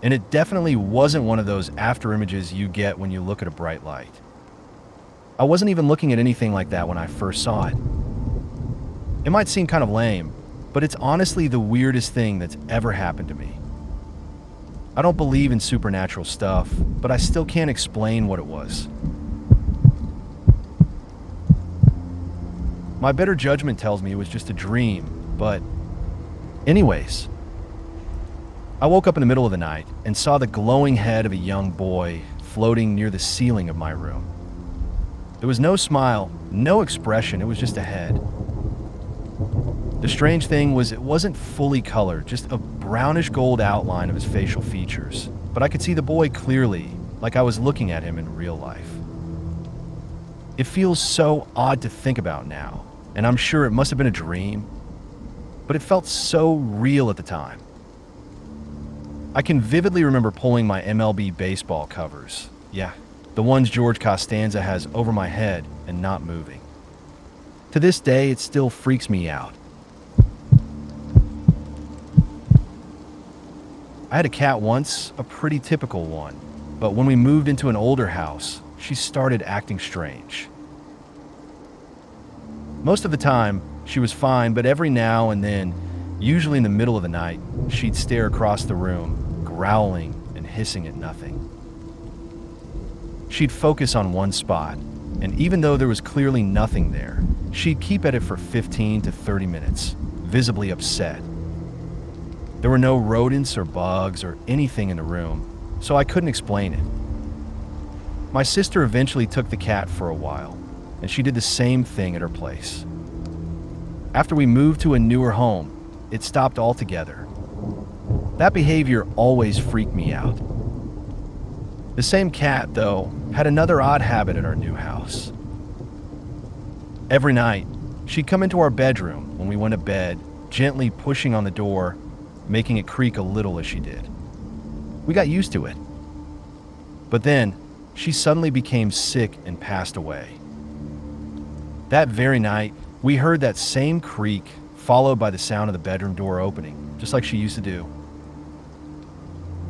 Speaker 1: And it definitely wasn't one of those after images you get when you look at a bright light. I wasn't even looking at anything like that when I first saw it. It might seem kind of lame, but it's honestly the weirdest thing that's ever happened to me. I don't believe in supernatural stuff, but I still can't explain what it was. My better judgment tells me it was just a dream, but anyways, I woke up in the middle of the night and saw the glowing head of a young boy floating near the ceiling of my room. There was no smile, no expression, it was just a head. The strange thing was it wasn't fully colored, just a brownish gold outline of his facial features, but I could see the boy clearly, like I was looking at him in real life. It feels so odd to think about now, and I'm sure it must have been a dream, but it felt so real at the time. I can vividly remember pulling my MLB baseball covers. Yeah, the ones George Costanza has over my head and not moving. To this day, it still freaks me out. I had a cat once, a pretty typical one, but when we moved into an older house, she started acting strange. Most of the time, she was fine, but every now and then, usually in the middle of the night, she'd stare across the room, growling and hissing at nothing. She'd focus on one spot, and even though there was clearly nothing there, she'd keep at it for 15 to 30 minutes, visibly upset. There were no rodents or bugs or anything in the room, so I couldn't explain it. My sister eventually took the cat for a while, and she did the same thing at her place. After we moved to a newer home, it stopped altogether. That behavior always freaked me out. The same cat, though, had another odd habit at our new house. Every night, she'd come into our bedroom when we went to bed, gently pushing on the door, making it creak a little as she did. We got used to it. But then, she suddenly became sick and passed away. That very night, we heard that same creak, followed by the sound of the bedroom door opening, just like she used to do.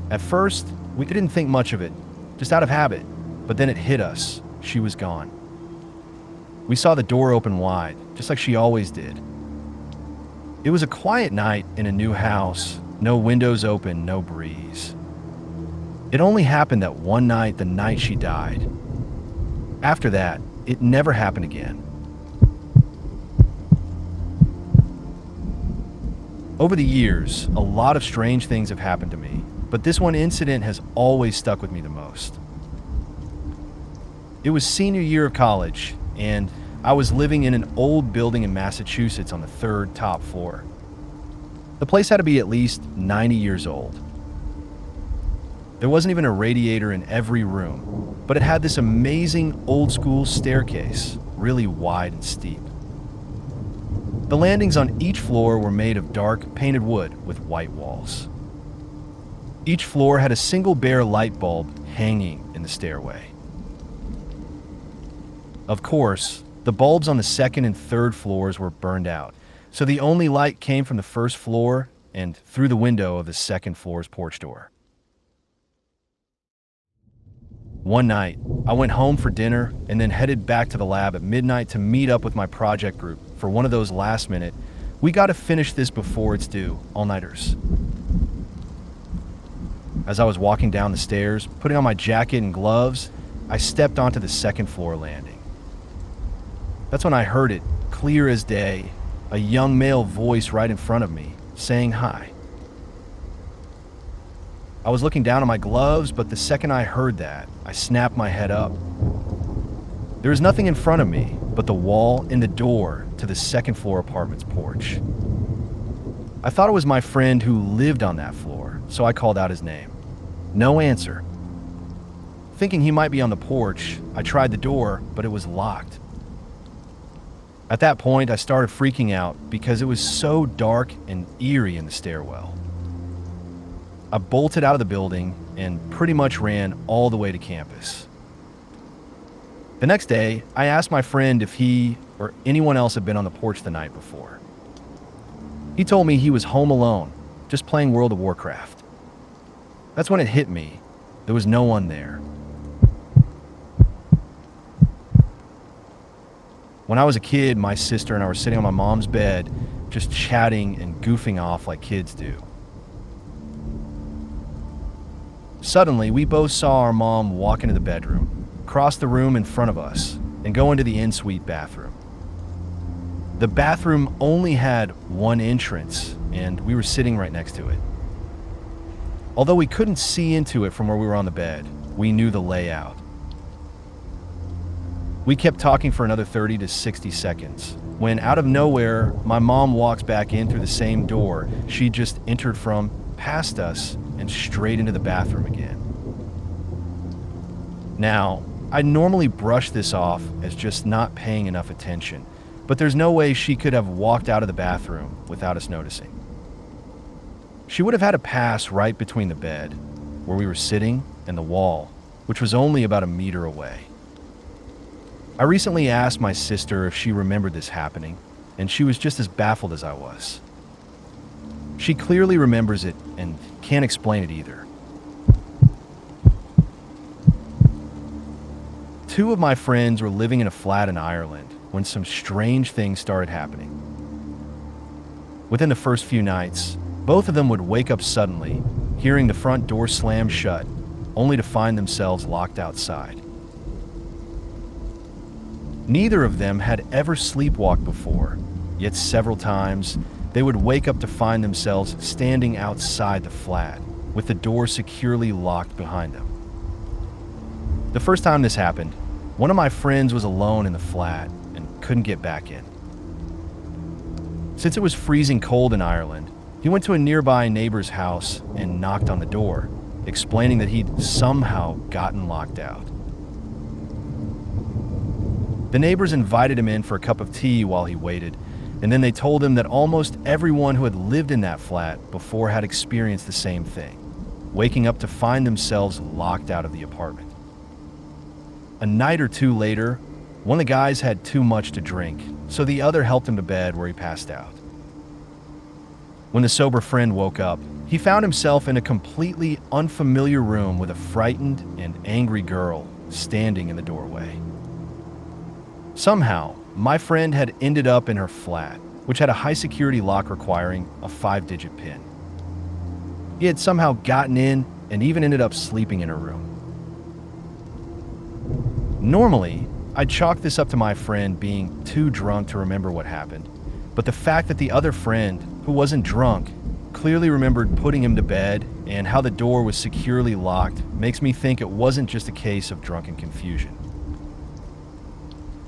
Speaker 1: At first, we didn't think much of it, just out of habit, but then it hit us. She was gone. We saw the door open wide, just like she always did. It was a quiet night in a new house, no windows open, no breeze. It only happened that one night, the night she died. After that, it never happened again. Over the years, a lot of strange things have happened to me, but this one incident has always stuck with me the most. It was senior year of college, and I was living in an old building in Massachusetts on the third top floor. The place had to be at least 90 years old. There wasn't even a radiator in every room, but it had this amazing old school staircase, really wide and steep. The landings on each floor were made of dark painted wood with white walls. Each floor had a single bare light bulb hanging in the stairway. Of course, the bulbs on the second and third floors were burned out, So the only light came from the first floor and through the window of the second floor's porch door. One night, I went home for dinner and then headed back to the lab at midnight to meet up with my project group for one of those last-minute, we gotta finish this before it's due, all-nighters. As I was walking down the stairs, putting on my jacket and gloves, I stepped onto the second floor landing. That's when I heard it, clear as day, a young male voice right in front of me, saying hi. I was looking down at my gloves, but the second I heard that, I snapped my head up. There was nothing in front of me but the wall and the door to the second floor apartment's porch. I thought it was my friend who lived on that floor, so I called out his name. No answer. Thinking he might be on the porch, I tried the door, but it was locked. At that point, I started freaking out because it was so dark and eerie in the stairwell. I bolted out of the building and pretty much ran all the way to campus. The next day, I asked my friend if he or anyone else had been on the porch the night before. He told me he was home alone, just playing World of Warcraft. That's when it hit me. There was no one there. When I was a kid, my sister and I were sitting on my mom's bed, just chatting and goofing off like kids do. Suddenly, we both saw our mom walk into the bedroom, cross the room in front of us, and go into the en-suite bathroom. The bathroom only had one entrance, and we were sitting right next to it. Although we couldn't see into it from where we were on the bed, we knew the layout. We kept talking for another 30 to 60 seconds, when out of nowhere, my mom walks back in through the same door she just entered from, past us, and straight into the bathroom again. Now, I normally brush this off as just not paying enough attention, but there's no way she could have walked out of the bathroom without us noticing. She would have had to pass right between the bed, where we were sitting, and the wall, which was only about a meter away. I recently asked my sister if she remembered this happening, and she was just as baffled as I was. She clearly remembers it and can't explain it either. Two of my friends were living in a flat in Ireland when some strange things started happening. Within the first few nights, both of them would wake up suddenly, hearing the front door slam shut, only to find themselves locked outside. Neither of them had ever sleepwalked before, yet several times they would wake up to find themselves standing outside the flat, with the door securely locked behind them. The first time this happened, one of my friends was alone in the flat and couldn't get back in. Since it was freezing cold in Ireland, he went to a nearby neighbor's house and knocked on the door, explaining that he'd somehow gotten locked out. The neighbors invited him in for a cup of tea while he waited, and then they told him that almost everyone who had lived in that flat before had experienced the same thing, waking up to find themselves locked out of the apartment. A night or two later, one of the guys had too much to drink, so the other helped him to bed where he passed out. When the sober friend woke up, he found himself in a completely unfamiliar room with a frightened and angry girl standing in the doorway. Somehow, my friend had ended up in her flat, which had a high-security lock requiring a 5-digit PIN. He had somehow gotten in and even ended up sleeping in her room. Normally, I'd chalk this up to my friend being too drunk to remember what happened, but the fact that the other friend, who wasn't drunk, clearly remembered putting him to bed and how the door was securely locked makes me think it wasn't just a case of drunken confusion.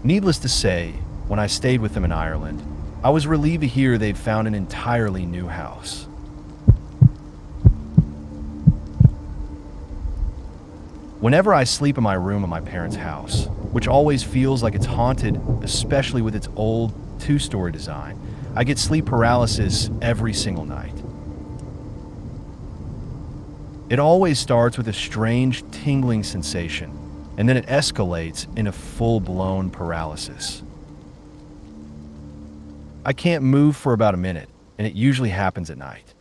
Speaker 1: Needless to say, when I stayed with them in Ireland, I was relieved to hear they'd found an entirely new house. Whenever I sleep in my room at my parents' house, which always feels like it's haunted, especially with its old, 2-story design, I get sleep paralysis every single night. It always starts with a strange tingling sensation, and then it escalates into full-blown paralysis. I can't move for about a minute, and it usually happens at night.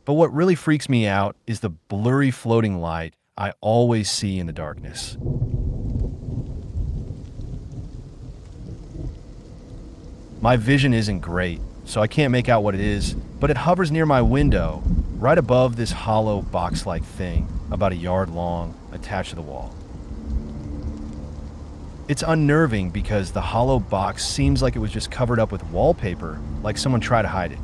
Speaker 1: But what really freaks me out is the blurry floating light I always see in the darkness. My vision isn't great, so I can't make out what it is, but it hovers near my window, right above this hollow box-like thing, about a yard long, attached to the wall. It's unnerving because the hollow box seems like it was just covered up with wallpaper, like someone tried to hide it.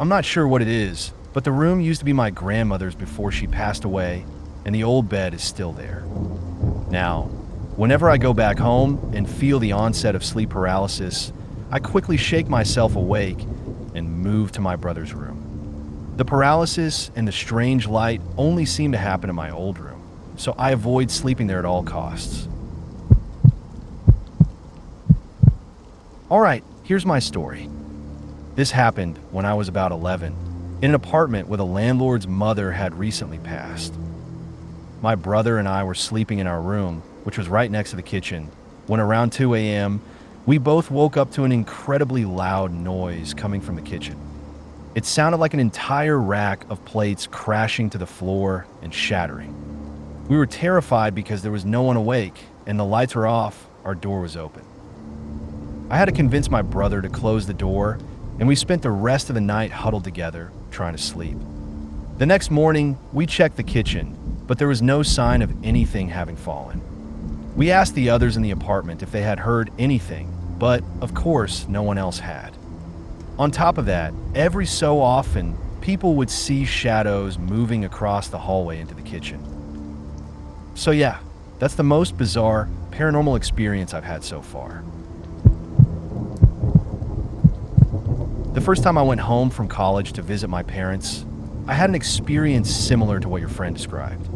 Speaker 1: I'm not sure what it is, but the room used to be my grandmother's before she passed away, and the old bed is still there. Now, whenever I go back home and feel the onset of sleep paralysis, I quickly shake myself awake and move to my brother's room. The paralysis and the strange light only seem to happen in my old room, so I avoid sleeping there at all costs. Alright, here's my story. This happened when I was about 11, in an apartment where the landlord's mother had recently passed. My brother and I were sleeping in our room, which was right next to the kitchen, when around 2 a.m., we both woke up to an incredibly loud noise coming from the kitchen. It sounded like an entire rack of plates crashing to the floor and shattering. We were terrified because there was no one awake, and the lights were off, our door was open. I had to convince my brother to close the door, and we spent the rest of the night huddled together, trying to sleep. The next morning, we checked the kitchen, but there was no sign of anything having fallen. We asked the others in the apartment if they had heard anything, but of course, no one else had. On top of that, every so often, people would see shadows moving across the hallway into the kitchen. So yeah, that's the most bizarre paranormal experience I've had so far. The first time I went home from college to visit my parents, I had an experience similar to what your friend described.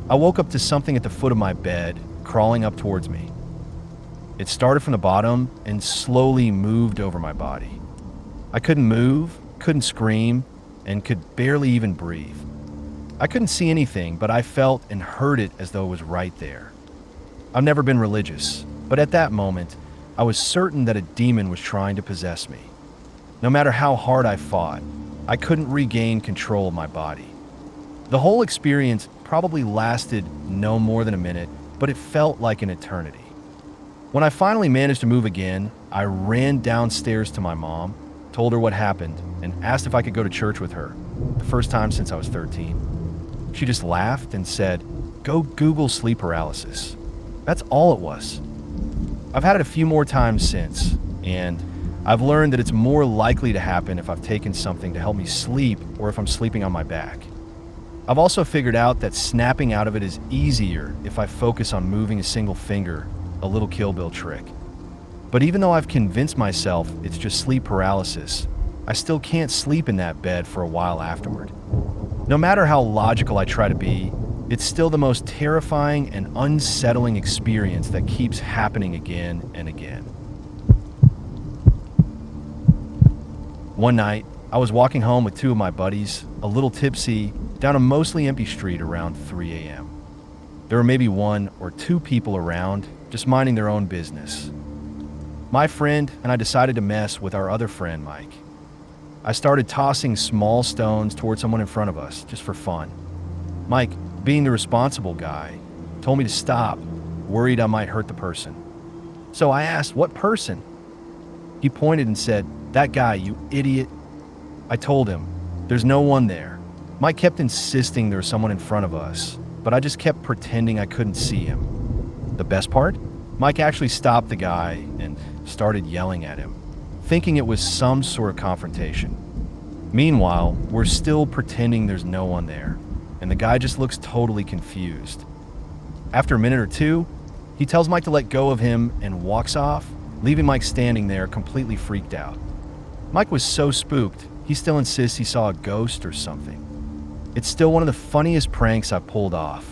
Speaker 1: I woke up to something at the foot of my bed, crawling up towards me. It started from the bottom and slowly moved over my body. I couldn't move, couldn't scream, and could barely even breathe. I couldn't see anything, but I felt and heard it as though it was right there. I've never been religious, but at that moment, I was certain that a demon was trying to possess me. No matter how hard I fought, I couldn't regain control of my body. The whole experience probably lasted no more than a minute, but it felt like an eternity. When I finally managed to move again, I ran downstairs to my mom, told her what happened, and asked if I could go to church with her, the first time since I was 13. She just laughed and said, "Go Google sleep paralysis." That's all it was. I've had it a few more times since, and I've learned that it's more likely to happen if I've taken something to help me sleep or if I'm sleeping on my back. I've also figured out that snapping out of it is easier if I focus on moving a single finger, a little Kill Bill trick. But even though I've convinced myself it's just sleep paralysis, I still can't sleep in that bed for a while afterward. No matter how logical I try to be, it's still the most terrifying and unsettling experience that keeps happening again and again. One night, I was walking home with two of my buddies, a little tipsy, down a mostly empty street around 3 a.m. There were maybe 1 or 2 people around, just minding their own business. My friend and I decided to mess with our other friend, Mike. I started tossing small stones towards someone in front of us, just for fun. Mike, being the responsible guy, told me to stop, worried I might hurt the person. So I asked, "What person?" He pointed and said, "That guy, you idiot." I told him, "There's no one there." Mike kept insisting there was someone in front of us, but I just kept pretending I couldn't see him. The best part? Mike actually stopped the guy and started yelling at him, thinking it was some sort of confrontation. Meanwhile, we're still pretending there's no one there, and the guy just looks totally confused. After a minute or two, he tells Mike to let go of him and walks off, leaving Mike standing there completely freaked out. Mike was so spooked, he still insists he saw a ghost or something. It's still one of the funniest pranks I've pulled off.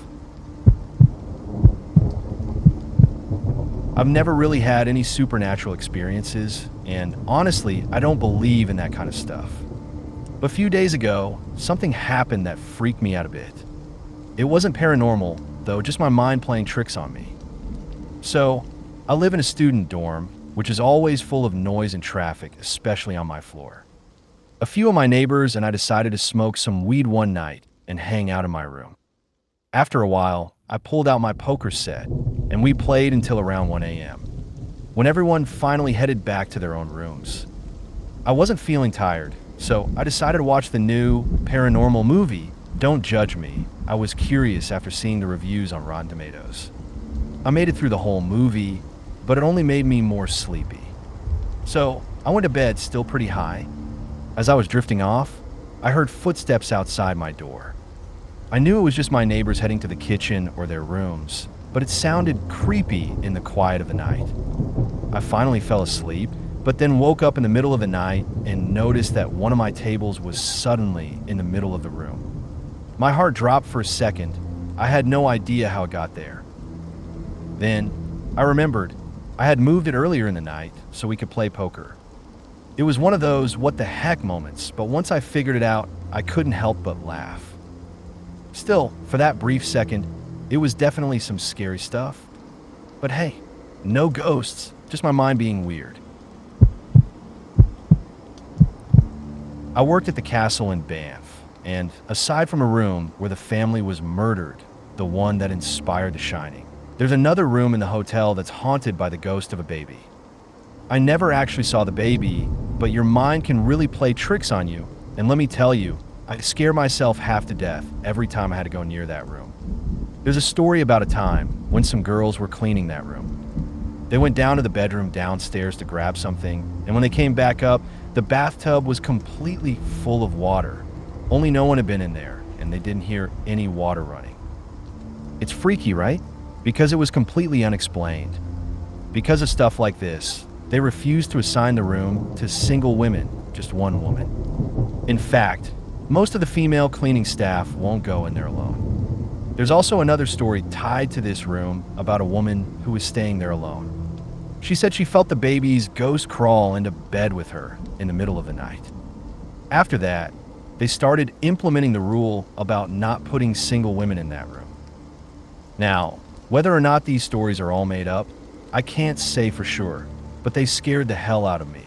Speaker 1: I've never really had any supernatural experiences, and honestly, I don't believe in that kind of stuff. But a few days ago, something happened that freaked me out a bit. It wasn't paranormal, though, just my mind playing tricks on me. So, I live in a student dorm, which is always full of noise and traffic, especially on my floor. A few of my neighbors and I decided to smoke some weed one night and hang out in my room. After a while, I pulled out my poker set and we played until around 1 a.m. when everyone finally headed back to their own rooms. I wasn't feeling tired, so I decided to watch the new paranormal movie. Don't judge me. I was curious after seeing the reviews on Rotten Tomatoes. I made it through the whole movie, but it only made me more sleepy. So I went to bed still pretty high. As I was drifting off, I heard footsteps outside my door. I knew it was just my neighbors heading to the kitchen or their rooms, but it sounded creepy in the quiet of the night. I finally fell asleep, but then woke up in the middle of the night and noticed that one of my tables was suddenly in the middle of the room. My heart dropped for a second. I had no idea how it got there. Then I remembered I had moved it earlier in the night so we could play poker. It was one of those what the heck moments, but once I figured it out, I couldn't help but laugh. Still, for that brief second, it was definitely some scary stuff. But hey, no ghosts, just my mind being weird. I worked at the castle in Banff, and aside from a room where the family was murdered, the one that inspired The Shining, there's another room in the hotel that's haunted by the ghost of a baby. I never actually saw the baby, but your mind can really play tricks on you, and let me tell you, I scare myself half to death every time I had to go near that room. There's a story about a time when some girls were cleaning that room. They went down to the bedroom downstairs to grab something, and when they came back up, the bathtub was completely full of water. Only no one had been in there, and they didn't hear any water running. It's freaky, right? Because it was completely unexplained. Because of stuff like this, they refused to assign the room to single women, just one woman. In fact, most of the female cleaning staff won't go in there alone. There's also another story tied to this room about a woman who was staying there alone. She said she felt the baby's ghost crawl into bed with her in the middle of the night. After that, they started implementing the rule about not putting single women in that room. Now, whether or not these stories are all made up, I can't say for sure, but they scared the hell out of me.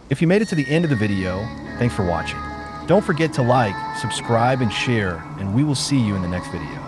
Speaker 1: If you made it to the end of the video, thanks for watching. Don't forget to like, subscribe, and share, and we will see you in the next video.